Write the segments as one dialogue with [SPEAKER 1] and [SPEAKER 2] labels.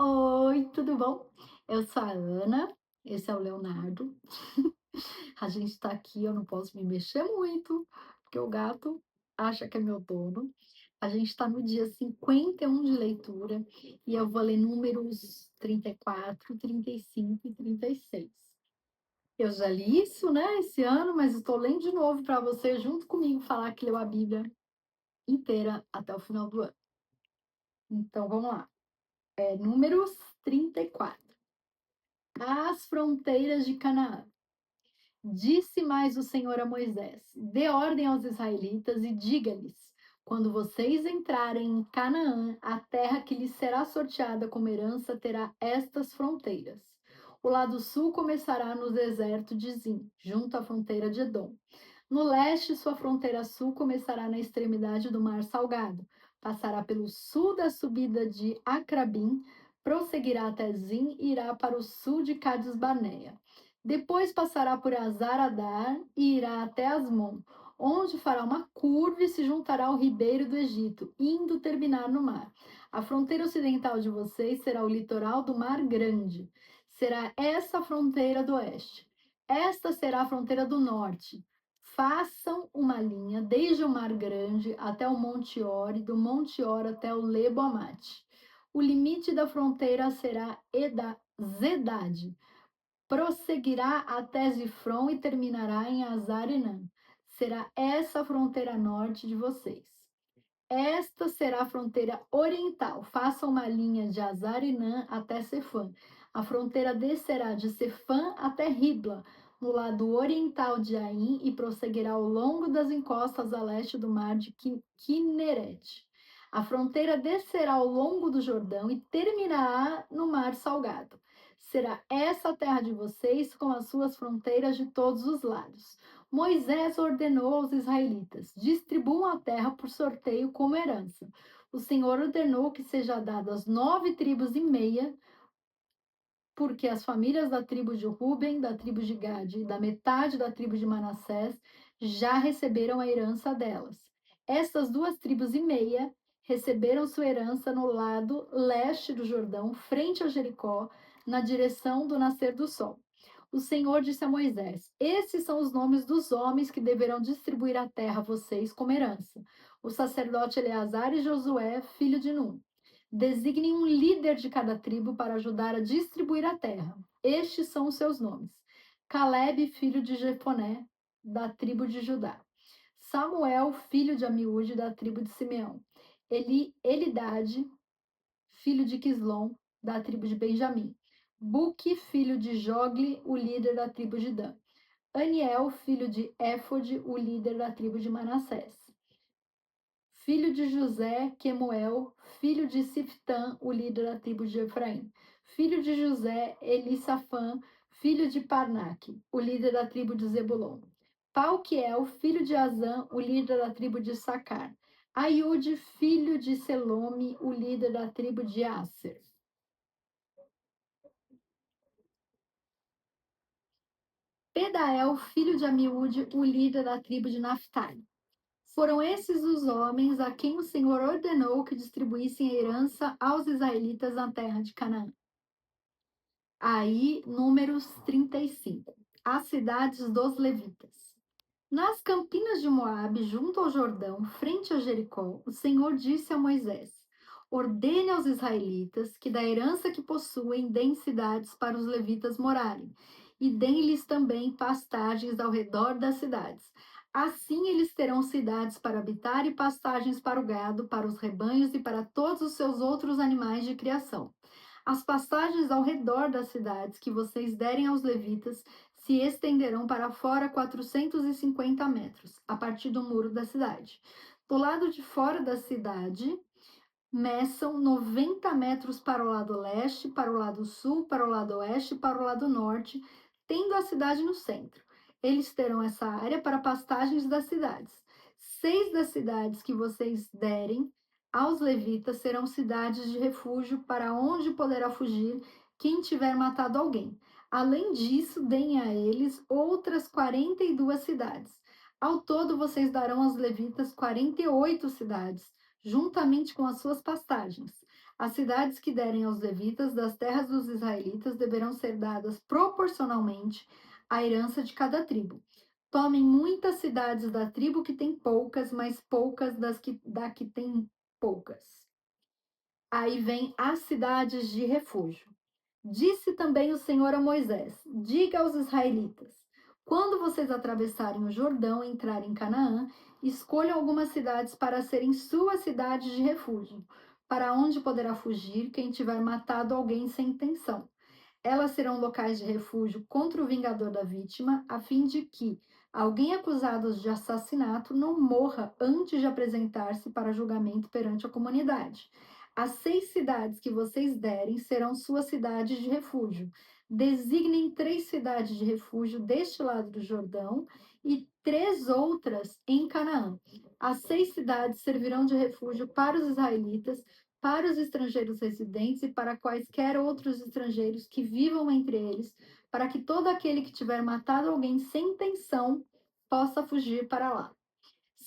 [SPEAKER 1] Oi, tudo bom? Eu sou a Ana, esse é o Leonardo. A gente está aqui, eu não posso me mexer muito, porque o gato acha que é meu dono. A gente está no dia 51 de leitura e eu vou ler números 34, 35 e 36. Eu já li isso, né, esse ano, mas estou lendo de novo para você, junto comigo, falar que leu a Bíblia inteira até o final do ano. Então vamos lá. Números 34. As fronteiras de Canaã. Disse mais o Senhor a Moisés: dê ordem aos israelitas e diga-lhes: quando vocês entrarem em Canaã, a terra que lhes será sorteada como herança terá estas fronteiras. O lado sul começará no deserto de Zin, junto à fronteira de Edom. No leste, sua fronteira sul começará na extremidade do Mar Salgado, passará pelo sul da subida de Acrabim, prosseguirá até Zin e irá para o sul de Cades Barneia. Depois passará por Azar-Adar e irá até Asmon, onde fará uma curva e se juntará ao ribeiro do Egito, indo terminar no mar. A fronteira ocidental de vocês será o litoral do Mar Grande. Será essa a fronteira do oeste. Esta será a fronteira do norte. Façam uma linha desde o Mar Grande até o Monte Or e do Monte Or até o Lebo Amate. O limite da fronteira será Zedade. Prosseguirá até Zifron e terminará em Azar-Enã. Será essa a fronteira norte de vocês. Esta será a fronteira oriental. Faça uma linha de Azar-Enã até Sefã. A fronteira descerá de Sefã até Ribla, no lado oriental de Ain, e prosseguirá ao longo das encostas a leste do mar de Quinerete. A fronteira descerá ao longo do Jordão e terminará no Mar Salgado. Será essa a terra de vocês, com as suas fronteiras de todos os lados. Moisés ordenou aos israelitas: distribuam a terra por sorteio como herança. O Senhor ordenou que seja dado às 9,5 tribos, porque as famílias da tribo de Ruben, da tribo de Gade e da metade da tribo de Manassés já receberam a herança delas. Estas 2,5 tribos receberam sua herança no lado leste do Jordão, frente a Jericó, na direção do nascer do sol. O Senhor disse a Moisés: esses são os nomes dos homens que deverão distribuir a terra a vocês como herança. O sacerdote Eleazar e Josué, filho de Nun. Designem um líder de cada tribo para ajudar a distribuir a terra. Estes são os seus nomes: Caleb, filho de Jefoné, da tribo de Judá. Samuel, filho de Amiúde, da tribo de Simeão. Elidade, filho de Quislom, da tribo de Benjamim. Buque, filho de Jogli, o líder da tribo de Dan. Aniel, filho de Éfode, o líder da tribo de Manassés. Filho de José, Quemuel, filho de Siftã, o líder da tribo de Efraim. Filho de José, Elissafã, filho de Parnaque, o líder da tribo de Zebulon. Palquiel, filho de Azã, o líder da tribo de Sacar. Aiude, filho de Selome, o líder da tribo de Asser. Pedael, filho de Amiúde, o líder da tribo de Naphtali. Foram esses os homens a quem o Senhor ordenou que distribuíssem a herança aos israelitas na terra de Canaã. Aí, Números 35. As cidades dos levitas. Nas campinas de Moabe, junto ao Jordão, frente a Jericó, o Senhor disse a Moisés: ordene aos israelitas que da herança que possuem deem cidades para os levitas morarem, e deem-lhes também pastagens ao redor das cidades. Assim eles terão cidades para habitar e pastagens para o gado, para os rebanhos e para todos os seus outros animais de criação. As pastagens ao redor das cidades que vocês derem aos levitas se estenderão para fora 450 metros, a partir do muro da cidade. Do lado de fora da cidade, meçam 90 metros para o lado leste, para o lado sul, para o lado oeste e para o lado norte, tendo a cidade no centro. Eles terão essa área para pastagens das cidades. 6 das cidades que vocês derem aos levitas serão cidades de refúgio para onde poderá fugir quem tiver matado alguém. Além disso, deem a eles outras 42 cidades. Ao todo, vocês darão aos levitas 48 cidades, juntamente com as suas pastagens. As cidades que derem aos levitas das terras dos israelitas deverão ser dadas proporcionalmente à herança de cada tribo. Tomem muitas cidades da tribo que tem poucas, mas poucas da que tem poucas. Aí vem as cidades de refúgio. Disse também o Senhor a Moisés: Diga aos israelitas: quando vocês atravessarem o Jordão e entrarem em Canaã, escolham algumas cidades para serem suas cidades de refúgio, para onde poderá fugir quem tiver matado alguém sem intenção. Elas serão locais de refúgio contra o vingador da vítima, a fim de que alguém acusado de assassinato não morra antes de apresentar-se para julgamento perante a comunidade. As 6 cidades que vocês derem serão suas cidades de refúgio. Designem 3 cidades de refúgio deste lado do Jordão e 3 outras em Canaã. As 6 cidades servirão de refúgio para os israelitas, para os estrangeiros residentes e para quaisquer outros estrangeiros que vivam entre eles, para que todo aquele que tiver matado alguém sem intenção possa fugir para lá.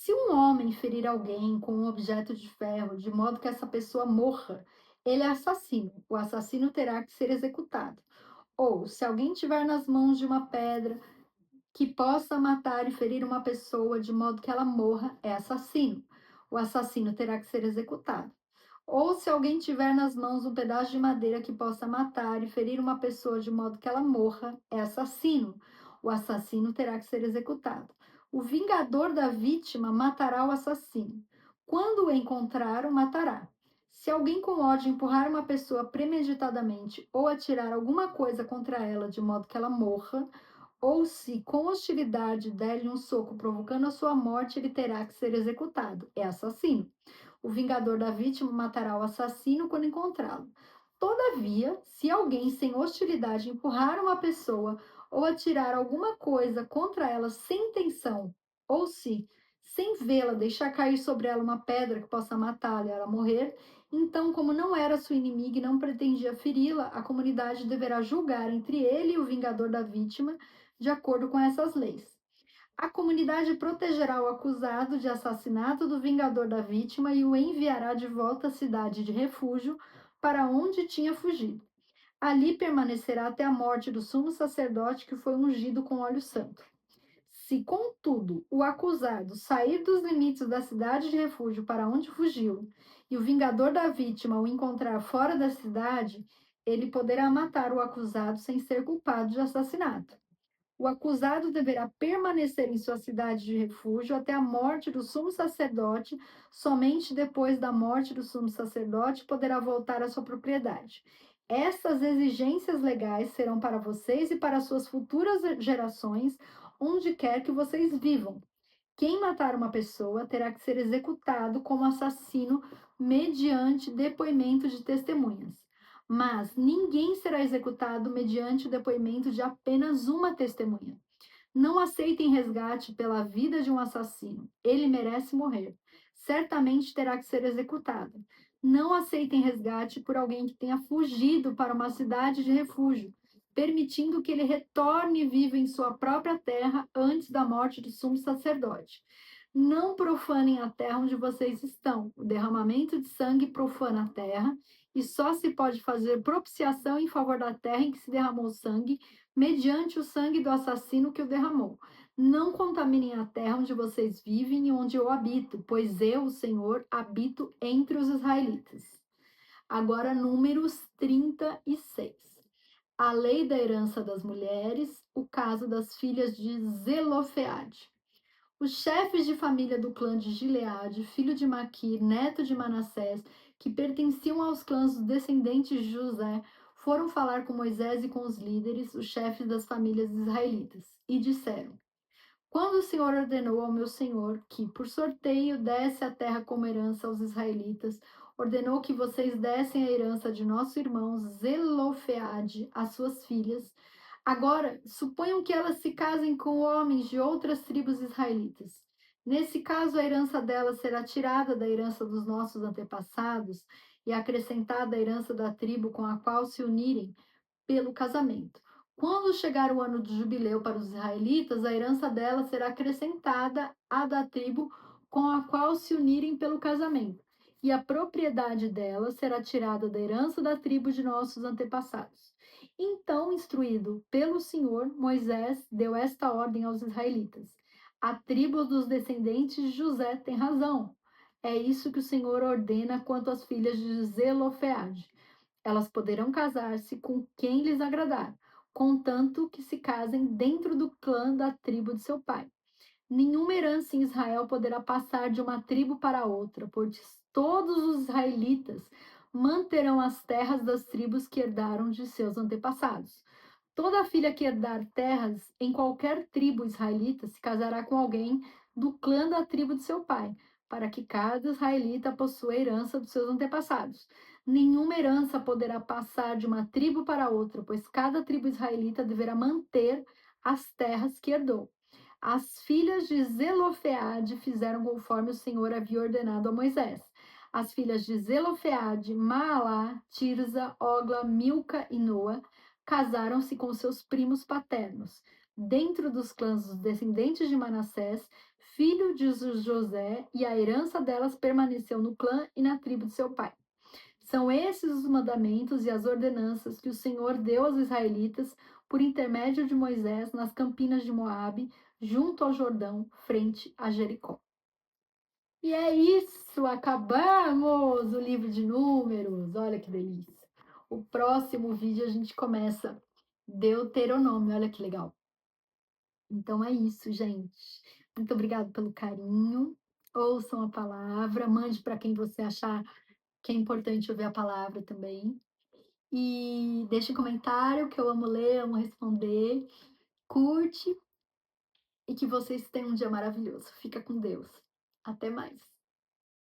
[SPEAKER 1] Se um homem ferir alguém com um objeto de ferro, de modo que essa pessoa morra, ele é assassino. O assassino terá que ser executado. Ou, se alguém tiver nas mãos de uma pedra que possa matar e ferir uma pessoa de modo que ela morra, é assassino. O assassino terá que ser executado. Ou se alguém tiver nas mãos um pedaço de madeira que possa matar e ferir uma pessoa de modo que ela morra, é assassino. O assassino terá que ser executado. O vingador da vítima matará o assassino. Quando o encontrar, o matará. Se alguém com ódio empurrar uma pessoa premeditadamente ou atirar alguma coisa contra ela de modo que ela morra, ou se com hostilidade der-lhe um soco provocando a sua morte, ele terá que ser executado. É assassino. O vingador da vítima matará o assassino quando encontrá-lo. Todavia, se alguém sem hostilidade empurrar uma pessoa ou atirar alguma coisa contra ela sem intenção, ou se, sem vê-la, deixar cair sobre ela uma pedra que possa matá-la e ela morrer, então, como não era sua inimiga e não pretendia feri-la, a comunidade deverá julgar entre ele e o vingador da vítima de acordo com essas leis. A comunidade protegerá o acusado de assassinato do vingador da vítima e o enviará de volta à cidade de refúgio para onde tinha fugido. Ali permanecerá até a morte do sumo sacerdote que foi ungido com óleo santo. Se, contudo, o acusado sair dos limites da cidade de refúgio para onde fugiu, e o vingador da vítima o encontrar fora da cidade, ele poderá matar o acusado sem ser culpado de assassinato. O acusado deverá permanecer em sua cidade de refúgio até a morte do sumo sacerdote. Somente depois da morte do sumo sacerdote poderá voltar à sua propriedade. Essas exigências legais serão para vocês e para suas futuras gerações, onde quer que vocês vivam. Quem matar uma pessoa terá que ser executado como assassino mediante depoimento de testemunhas. Mas ninguém será executado mediante o depoimento de apenas uma testemunha. Não aceitem resgate pela vida de um assassino. Ele merece morrer. Certamente terá que ser executado. Não aceitem resgate por alguém que tenha fugido para uma cidade de refúgio, permitindo que ele retorne vivo em sua própria terra antes da morte do sumo sacerdote. Não profanem a terra onde vocês estão. O derramamento de sangue profana a terra, e só se pode fazer propiciação em favor da terra em que se derramou sangue, mediante o sangue do assassino que o derramou. Não contaminem a terra onde vocês vivem e onde eu habito, pois eu, o Senhor, habito entre os israelitas. Agora, Números 36. A lei da herança das mulheres, o caso das filhas de Zelofeade. Os chefes de família do clã de Gileade, filho de Maquir, neto de Manassés, que pertenciam aos clãs dos descendentes de José, foram falar com Moisés e com os líderes, os chefes das famílias israelitas, e disseram: quando o Senhor ordenou ao meu senhor que, por sorteio, desse a terra como herança aos israelitas, ordenou que vocês dessem a herança de nosso irmão Zelofeade às suas filhas. Agora, suponham que elas se casem com homens de outras tribos israelitas. Nesse caso, a herança delas será tirada da herança dos nossos antepassados e acrescentada à herança da tribo com a qual se unirem pelo casamento. Quando chegar o ano de jubileu para os israelitas, a herança dela será acrescentada à da tribo com a qual se unirem pelo casamento. e a propriedade dela será tirada da herança da tribo de nossos antepassados. Então, instruído pelo Senhor, Moisés deu esta ordem aos israelitas: a tribo dos descendentes de José tem razão. É isso que o Senhor ordena quanto às filhas de Zelofeade. Elas poderão casar-se com quem lhes agradar, contanto que se casem dentro do clã da tribo de seu pai. Nenhuma herança em Israel poderá passar de uma tribo para outra, pois todos os israelitas manterão as terras das tribos que herdaram de seus antepassados. Toda filha que herdar terras em qualquer tribo israelita se casará com alguém do clã da tribo de seu pai, para que cada israelita possua a herança dos seus antepassados. Nenhuma herança poderá passar de uma tribo para outra, pois cada tribo israelita deverá manter as terras que herdou. As filhas de Zelofeade fizeram conforme o Senhor havia ordenado a Moisés. As filhas de Zelofeade, Maalá, Tirza, Ogla, Milca e Noa, casaram-se com seus primos paternos, dentro dos clãs dos descendentes de Manassés, filho de José, e a herança delas permaneceu no clã e na tribo de seu pai. São esses os mandamentos e as ordenanças que o Senhor deu aos israelitas por intermédio de Moisés nas campinas de Moabe, junto ao Jordão, frente a Jericó. E é isso, acabamos o livro de Números. Olha que delícia. O próximo vídeo a gente começa Deuteronômio, olha que legal. Então é isso, gente. Muito obrigada pelo carinho. Ouçam a palavra, mande para quem você achar que é importante ouvir a palavra também. E deixe um comentário que eu amo ler, amo responder. Curte e que vocês tenham um dia maravilhoso. Fica com Deus. Até mais.